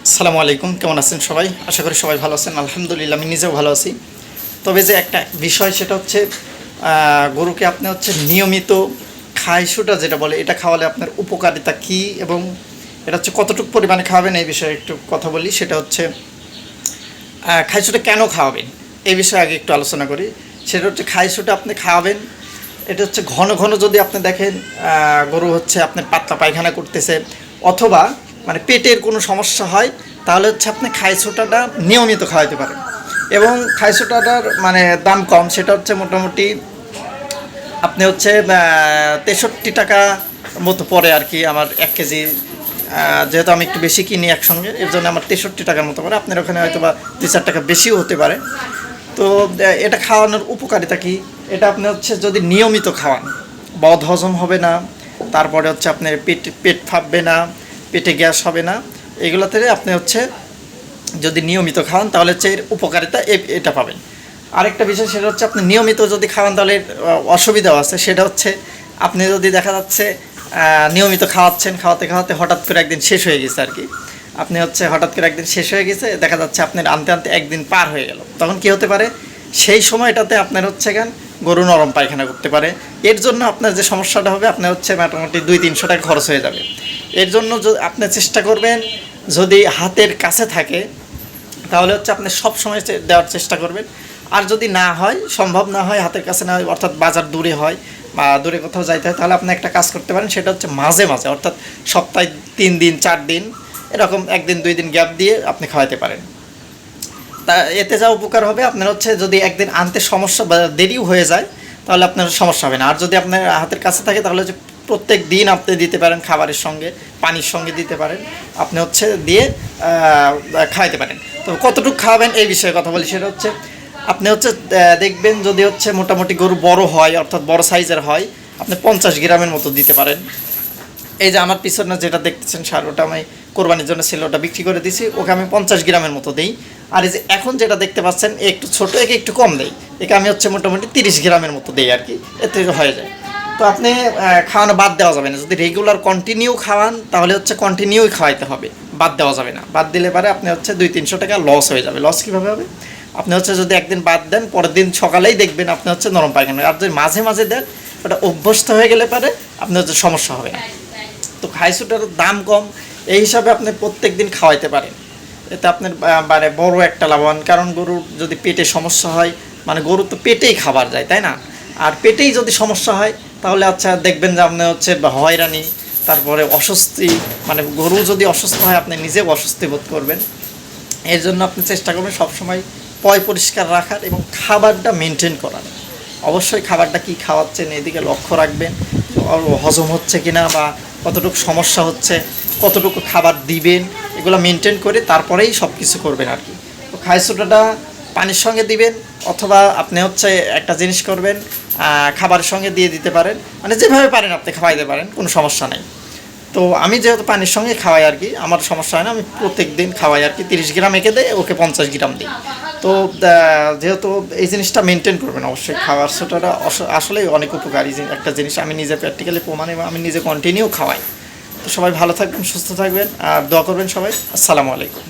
আসসালামু আলাইকুম, কেমন আছেন সবাই? আশা করি সবাই ভালো আছেন। আলহামদুলিল্লাহ, আমি নিজেও ভালো আছি। তবে যে একটা বিষয়, সেটা হচ্ছে গরুকে আপনি হচ্ছে নিয়মিত খাইশুটা যেটা বলে, এটা খাওয়ালে আপনার উপকারিতা কী এবং এটা হচ্ছে কতটুকু পরিমাণে খাওয়াবেন, এই বিষয়ে একটু কথা বলি। সেটা হচ্ছে খাইশুটা কেন খাওয়াবেন, এই বিষয়ে আগে একটু আলোচনা করি। সেটা হচ্ছে খাইশুটা আপনি খাওয়াবেন, এটা হচ্ছে ঘন ঘন যদি আপনি দেখেন গরু হচ্ছে আপনার পাতলা পায়খানা করতেছে অথবা মানে পেটের কোনো সমস্যা হয়, তাহলে হচ্ছে আপনি খাইছোটাটা নিয়মিত খাওয়াতে পারেন। এবং খাইছোটাটার মানে দাম কম, সেটা হচ্ছে মোটামুটি আপনি হচ্ছে 63 টাকা মতো পড়ে আর কি আমার 1 কেজি। যেহেতু আমি একটু বেশি কিনি একসঙ্গে, এর জন্য আমার 63 টাকার মতো পড়ে। আপনার ওখানে হয়তো বা 2-4 টাকা বেশিও হতে পারে। তো এটা খাওয়ানোর উপকারিতা কি, এটা আপনি হচ্ছে যদি নিয়মিত খাওয়ান, বদ হজম হবে না, তারপরে হচ্ছে আপনার পেট ফাঁপবে না, পেটে গ্যাস হবে না, এগুলো থেকে আপনি হচ্ছে যদি নিয়মিত খাওয়ান তাহলে হচ্ছে এর উপকারিতা এটা পাবেন। আরেকটা বিষয়, সেটা হচ্ছে আপনি নিয়মিত যদি খাওয়ান তাহলে অসুবিধাও আছে। সেটা হচ্ছে আপনি যদি দেখা যাচ্ছে নিয়মিত খাওয়াচ্ছেন, খাওয়াতে খাওয়াতে হঠাৎ করে একদিন শেষ হয়ে গেছে আর কি, আপনি হচ্ছে হঠাৎ করে একদিন শেষ হয়ে গেছে, দেখা যাচ্ছে আপনার আনতে আনতে একদিন পার হয়ে গেল, তখন কি হতে পারে, সেই সময়টাতে আপনার হচ্ছে গরু নরম পায়খানা করতে পারে। এর জন্য আপনার যে সমস্যাটা হবে, আপনার হচ্ছে মোটামুটি 200-300 টাকা খরচ হয়ে যাবে। এর জন্য আপনি চেষ্টা করবেন, যদি হাতের কাছে থাকে তাহলে হচ্ছে আপনি সব সময় দেওয়ার চেষ্টা করবেন। আর যদি না হয়, সম্ভব না হয়, হাতের কাছে না হয়, অর্থাৎ বাজার দূরে হয় বা দূরে কোথাও যাইতে হয়, তাহলে আপনি একটা কাজ করতে পারেন, সেটা হচ্ছে মাঝে মাঝে, অর্থাৎ সপ্তাহে 3 দিন 4 দিন এরকম 1 দিন 2 দিন গ্যাপ দিয়ে আপনি খাওয়াতে পারেন। তা এতে যা উপকার হবে, আপনার হচ্ছে যদি একদিন আনতে সমস্যা বা দেরিও হয়ে যায়, তাহলে আপনার সমস্যা হবে না। আর যদি আপনার হাতের কাছে থাকে, তাহলে হচ্ছে প্রত্যেক দিন আপনি দিতে পারেন, খাবারের সঙ্গে পানির সঙ্গে দিতে পারেন, আপনি হচ্ছে দিয়ে খাওয়াতে পারেন। তো কতটুকু খাওয়াবেন এই বিষয়ে কথা বলি। সেটা হচ্ছে আপনি হচ্ছে দেখবেন, যদি হচ্ছে মোটামুটি গরু বড় হয়, অর্থাৎ বড় সাইজের হয়, আপনি 50 গ্রামের মতো দিতে পারেন। এই যে আমার পিছনে যেটা দেখতেছেন সার, ওটা আমি কোরবানির জন্য ছিল, ওটা বিক্রি করে দিছি, ওকে আমি 50 গ্রামের মতো দিই। আর এই যে এখন যেটা দেখতে পাচ্ছেন, একটু ছোটো, একে একটু কম দেই, একে আমি হচ্ছে মোটামুটি 30 গ্রামের মতো দিই আর কি, এতে হয়ে যায়। তো আপনি খাওয়ানো বাদ দেওয়া যাবে না, যদি রেগুলার কন্টিনিউ খাওয়ান তাহলে হচ্ছে কন্টিনিউই খাওয়াইতে হবে, বাদ দেওয়া যাবে না। বাদ দিলে পারে আপনি হচ্ছে 200-300 টাকা লস হয়ে যাবে। লস কীভাবে হবে, আপনি হচ্ছে যদি একদিন বাদ দেন, পরের দিন সকালেই দেখবেন আপনি হচ্ছে নরম পায়খানা। আর যদি মাঝে মাঝে দেন, ওটা অভ্যস্ত হয়ে গেলে পারে আপনার হচ্ছে সমস্যা হবে না। তো খাইছুটার দাম কম, এই হিসাবে আপনি প্রত্যেক দিন খাওয়াইতে পারেন, এতে আপনার মানে বড় একটা লাভবান। কারণ গরুর যদি পেটে সমস্যা হয়, মানে গরু তো পেটেই খাবার যায়, তাই না? আর পেটেই যদি সমস্যা হয়, তাহলে আচ্ছা দেখবেন যে আপনি হচ্ছে হয়রানি, তারপরে অস্বস্তি, মানে গরু যদি অসুস্থ হয় আপনি নিজেও অস্বস্তি বোধ করবেন। এর জন্য আপনি চেষ্টা করবেন সবসময় পরিষ্কার রাখার এবং খাবারটা মেনটেন করার। অবশ্যই খাবারটা কি খাওয়াচ্ছেন এদিকে লক্ষ্য রাখবেন, হজম হচ্ছে কিনা বা কতটুকু সমস্যা হচ্ছে, কতটুকু খাবার দিবেন, এগুলো মেনটেন করে তারপরেই সব কিছু করবেন আর কি। তো খাইছোটাটা পানির সঙ্গে দিবেন, অথবা আপনি হচ্ছে একটা জিনিস করবেন, খাবারের সঙ্গে দিয়ে দিতে পারেন, মানে যেভাবে পারেন আপনি খাওয়াইতে পারেন, কোনো সমস্যা নেই। তো আমি যেহেতু পানির সঙ্গে খাওয়াই আর কি, আমার সমস্যা হয় না, আমি প্রত্যেক দিন খাওয়াই আর কি। 30 গ্রাম এঁকে দেয়, ওকে 50 গ্রাম দিই। তো যেহেতু এই জিনিসটা মেনটেন করবেন অবশ্যই, খাওয়ার সোটাটা আসলেই অনেক উপকারী একটা জিনিস, আমি নিজে প্র্যাকটিক্যালি প্রমাণ এবং আমি নিজে কন্টিনিউ খাওয়াই। তো সবাই ভালো থাকবেন, সুস্থ থাকবেন, আর দোয়া করবেন সবাই। আসসালামু আলাইকুম।